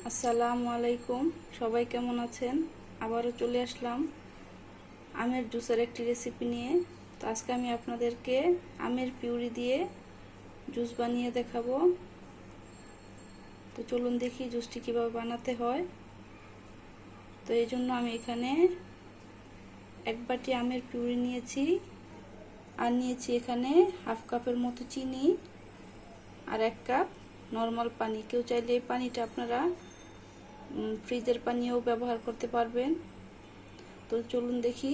আসসালামু আলাইকুম, সবাই কেমন আছেন? আবারও চলে আসলাম আমের জুসের একটি রেসিপি নিয়ে। তো আজকে আমি আপনাদেরকে আমের পিউরি দিয়ে জুস বানিয়ে দেখাবো। তো চলুন দেখি জুসটি কিভাবে বানাতে হয়। তো এই জন্য আমি এখানে এক বাটি আমের পিউরি নিয়েছি, আর নিয়েছি এখানে হাফ কাপের মতো চিনি আর 1 কাপ নর্মাল পানি। কেউ চাইলে এই পানিটা আপনারা ফ্রিজের পানিও ব্যবহার করতে পারবেন। তো চলুন দেখি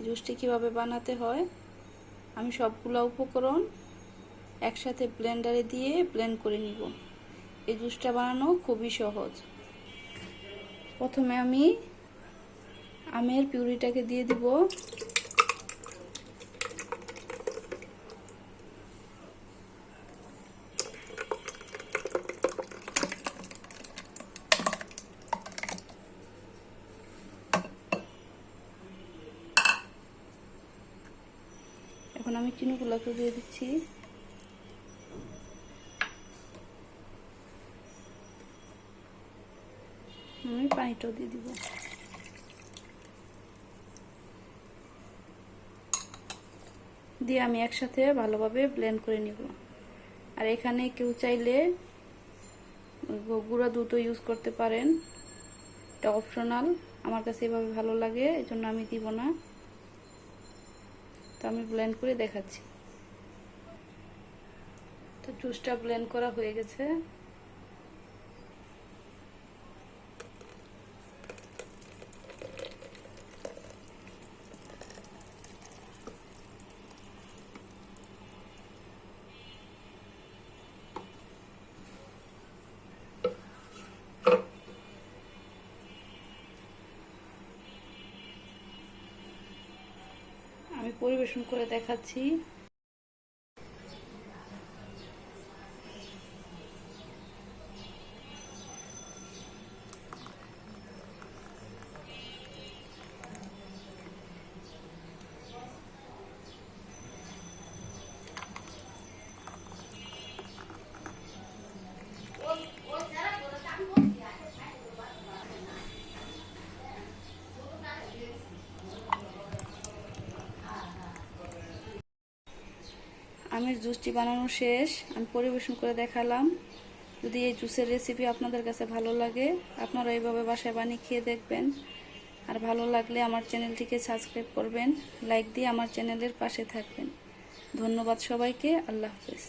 জুসটি কিভাবে বানাতে হয়। আমি সবগুলো উপকরণ একসাথে ব্লেন্ডারে দিয়ে ব্লেন্ড করে নিব। এই জুসটা বানানো খুবই সহজ। প্রথমে আমি আমের পিউরিটাকে দিয়ে দিব। এখন আমি চিনিগুলোকে দিয়ে দিচ্ছি। আমি পানিটাও দিয়ে দিব। দিয়ে আমি একসাথে ভালোভাবে ব্লেন্ড করে নিব। আর এখানে কেউ চাইলে গুঁড়া দুধও ইউজ করতে পারেন, এটা অপশনাল। আমার কাছে এভাবে ভালো লাগে, এজন্য আমি দিব না। তো আমি ব্লেন্ড করে দেখাচ্ছি। তো জুসটা ব্লেন্ড করা হয়ে গেছে। আমি পরিবেশন করে দেখাচ্ছি। আমের জুসটি বানানো শেষ, আমি পরিবেশন করে দেখালাম। যদি এই জুসের রেসিপি আপনাদের কাছে ভালো লাগে, আপনারা এইভাবে বাসায় বানিয়ে খেয়ে দেখবেন। আর ভালো লাগলে আমার চ্যানেলটিকে সাবস্ক্রাইব করবেন, লাইক দিয়ে আমার চ্যানেলের পাশে থাকবেন। ধন্যবাদ সবাইকে। আল্লাহ হাফেজ।